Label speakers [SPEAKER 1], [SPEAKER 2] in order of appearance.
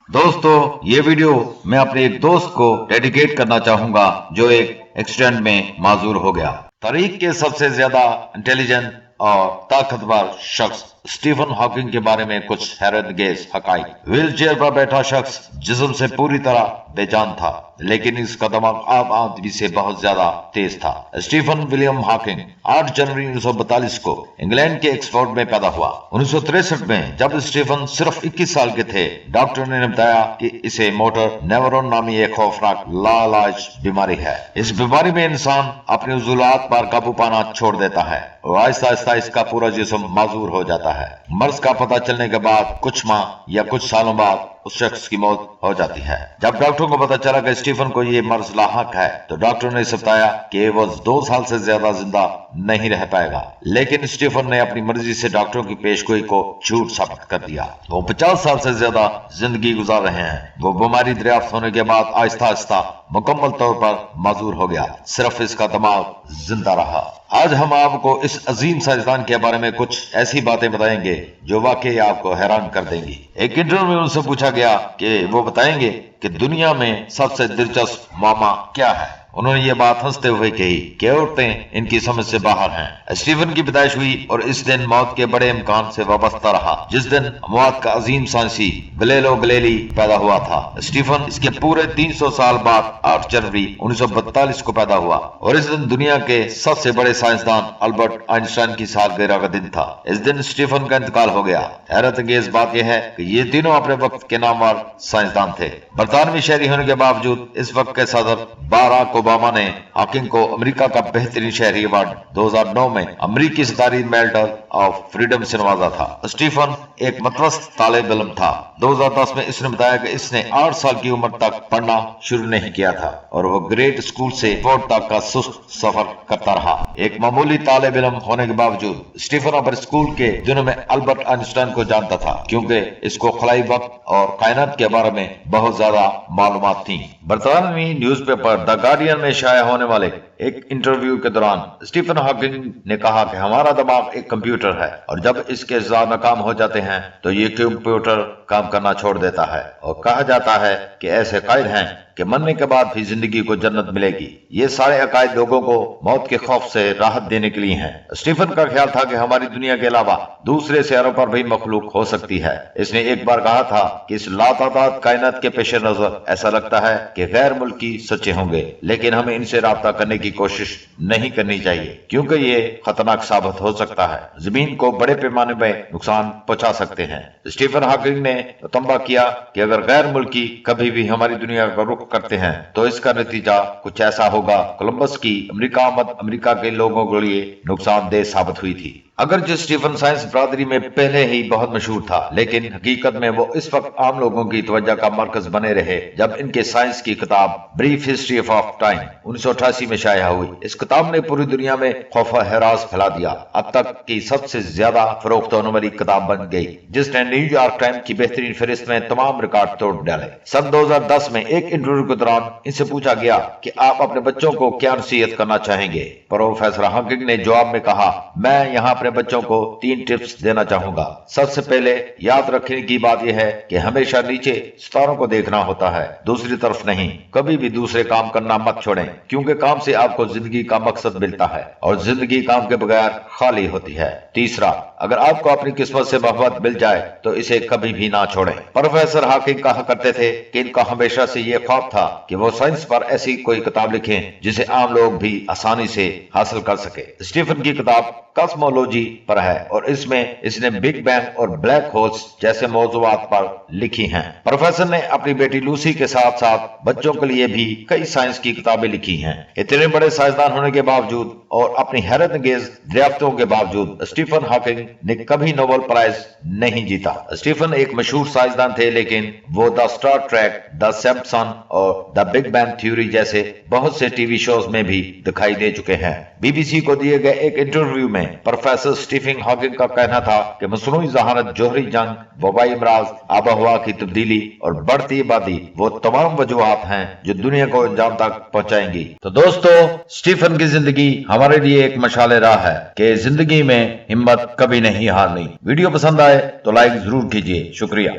[SPEAKER 1] दोस्तों ये वीडियो मैं अपने एक दोस्त को डेडिकेट करना चाहूंगा जो एक एक्सीडेंट में माजूर हो गया। तारीख के सबसे ज्यादा इंटेलिजेंट और ताकतवर शख्स स्टीफन हॉकिंग के बारे में कुछ हैरतअंगेज हकाइक। व्हील चेयर पर बैठा शख्स जिस्म से पूरी तरह बेजान था, लेकिन इसका दिमाग आम आदमी से बहुत ज्यादा तेज था। स्टीफन विलियम हॉकिंग 8 जनवरी 1942 को इंग्लैंड के ऑक्सफोर्ड में पैदा हुआ। 1963 में जब स्टीफन सिर्फ 21 साल के थे, डॉक्टर ने बताया कि इसे मोटर नेवरोन नामी एक खौफनाक लाइलाज बीमारी है। इस बीमारी में इंसान अपने उज़ूलात पर काबू पाना छोड़ देता है और आहिस्ता आहिस्ता इसका पूरा जिस्म माजूर हो जाता है। मर्ज का पता चलने के बाद कुछ माह या कुछ सालों बाद उस शख्स की मौत हो जाती है। जब डॉक्टरों को पता चला कि स्टीफन को ये मर्ज लाहक है, तो डॉक्टर ने बताया कि वो 2 साल से ज्यादा जिंदा नहीं रह पाएगा। लेकिन स्टीफन ने अपनी मर्जी से डॉक्टरों की पेशगोई को झूठ साबित कर दिया। वो 50 साल से ज्यादा जिंदगी गुजार रहे हैं। वो बीमारी दरियाफ्त होने के बाद आहिस्ता आहिस्ता मुकम्मल तौर पर माजूर हो गया, सिर्फ इसका दिमाग जिंदा रहा। आज हम आपको इस अजीम साइंसदान के बारे में कुछ ऐसी बातें बताएंगे जो वाकई आपको हैरान कर देंगी। एक इंटरव्यू में उनसे पूछा गया कि वो बताएंगे कि दुनिया में सबसे दिलचस्प मामा क्या है। उन्होंने ये बात हंसते हुए कही कि औरतें इनकी समझ से बाहर हैं। स्टीफन की पैदाइश हुई और इस दिन मौत के बड़े इम्कान से वाबस्ता रहा जिस दिन मौत का अजीम साइंसी गलेलो गलेली पैदा हुआ था। स्टीफन इसके पूरे 300 साल बाद 8 जनवरी 1942 को पैदा हुआ और इस दिन दुनिया के सबसे बड़े साइंसदान अल्बर्ट आइंस्टाइन की सालगिरह का दिन था। इस दिन स्टीफन का इंतकाल हो गया। हैरत अंगेज बात यह है कि ये तीनों अपने वक्त के नामवर साइंसदान थे। बरतानवी शहरी होने के बावजूद इस वक्त के सदर बाराक ओबामा ने हॉकिंग को अमेरिका का बेहतरीन शहरी अवार्ड 2009 में अमेरिकी सदारी मेडल ऑफ फ्रीडम से नवाजा था। स्टीफन एक मतवस्त तालिब इल्म था। 2010 में इसने बताया कि इसने 8 साल की उम्र तक पढ़ना शुरू नहीं किया था और वो ग्रेड स्कूल से फोर्ड तक का सुस्त सफर करता रहा। एक मामूली तालिब इल्म होने के बावजूद स्टीफन अपने स्कूल के दिनों में अल्बर्ट आइंस्टाइन को जानता था, क्योंकि इसको खलाई वक्त और कायनात के बारे में बहुत ज्यादा मालूमात थी। बरतानवी न्यूज़पेपर द गार्डियन में शाया होने वाले एक इंटरव्यू के दौरान स्टीफन हॉकिंग ने कहा कि हमारा दिमाग एक कंप्यूटर है और जब इसके अज़्ज़ा नाकाम हो जाते हैं तो ये कंप्यूटर काम करना छोड़ देता है। और कहा जाता है कि ऐसे कायद हैं कि मरने के बाद भी जिंदगी को जन्नत मिलेगी। ये सारे अकायद लोगों को मौत के खौफ से राहत देने के लिए हैं। स्टीफन का ख्याल था कि हमारी दुनिया के अलावा दूसरे शहरों पर भी मखलूक हो सकती है। इसने एक बार कहा था कि इस लातादाद कायनात के पेश नजर ऐसा लगता है कि गैर मुल्की सच्चे होंगे, लेकिन हमें इनसे राब्ता करने की कोशिश नहीं करनी चाहिए क्योंकि ये खतरनाक साबित हो सकता है, जमीन को बड़े पैमाने में नुकसान पहुंचा सकते हैं। स्टीफन हॉकिंग ने तंबा किया कि अगर गैर मुल्की कभी भी हमारी दुनिया का रुख करते हैं तो इसका नतीजा कुछ ऐसा होगा। कोलंबस की अमेरिका आमद अमेरिका के लोगों के लिए नुकसानदेह साबित हुई थी। अगरचे स्टीफन साइंस बरादरी में पहले ही बहुत मशहूर था, लेकिन हकीकत में वो इस वक्त आम लोगों की तवज्जो का मरकज बने रहे जब इनके साइंस की किताब ब्रीफ हिस्ट्री ऑफ टाइम 1988 में शाया हुई। इस किताब ने पूरी दुनिया में खौफ हरास फैला दिया। अब तक की सबसे ज्यादा फरोख्त होने वाली किताब बन गई, जिसने न्यूयॉर्क टाइम की बेहतरीन फहरिस्त में तमाम रिकॉर्ड तोड़ डाले। सन 2010 में एक इंटरव्यू के दौरान इनसे पूछा गया कि आप अपने बच्चों को क्या नसीहत करना चाहेंगे। प्रोफेसर हॉकिंग ने जवाब में कहा, मैं यहाँ अपने बच्चों को 3 टिप्स देना चाहूंगा। सबसे पहले याद रखने की बात यह है कि हमेशा नीचे सितारों को देखना होता है, दूसरी तरफ नहीं। कभी भी दूसरे काम करना मत छोड़ें, क्योंकि काम से आपको जिंदगी का मकसद मिलता है और जिंदगी काम के बगैर खाली होती है। तीसरा, अगर आपको अपनी किस्मत से मोहब्बत मिल जाए तो इसे कभी भी ना छोड़ें। प्रोफेसर हॉकिंग कहा करते थे कि इनका हमेशा से ये ख्वाब था कि वो साइंस पर ऐसी कोई किताब लिखें जिसे आम लोग भी आसानी से हासिल कर सके। स्टीफन की किताब कॉस्मोलॉजी पर है और इसमें इसने बिग बैंग और ब्लैक होल्स जैसे मौजूआत पर लिखी हैं। प्रोफेसर ने अपनी बेटी लूसी के साथ साथ बच्चों के लिए भी कई साइंस की किताबें लिखी हैं। इतने बड़े साइंसदान होने के बावजूद और अपनी हैरत अंगेज दरियाफ्तों के बावजूद स्टीफन हॉकिंग ने कभी नोबेल प्राइज नहीं जीता। स्टीफन एक मशहूर साइंसदान थे, लेकिन वो the Star Trek, the Samson और द बिग बैंग थ्योरी जैसे बहुत से टीवी शोज में भी दिखाई दे चुके हैं। बीबीसी को दिए गए एक इंटरव्यू में प्रोफेसर स्टीफन हॉकिंग का कहना था कि मसनूई जहानत, जोहरी जंग, वबाई अमराज, आबोहवा की तब्दीली और बढ़ती आबादी वो तमाम वजूहात हैं जो दुनिया को अंजाम तक पहुंचाएंगी। तो दोस्तों, स्टीफन की जिंदगी हमारे लिए एक मशाले राह है कि जिंदगी में हिम्मत कभी नहीं हारनी। वीडियो पसंद आए तो लाइक जरूर कीजिए। शुक्रिया।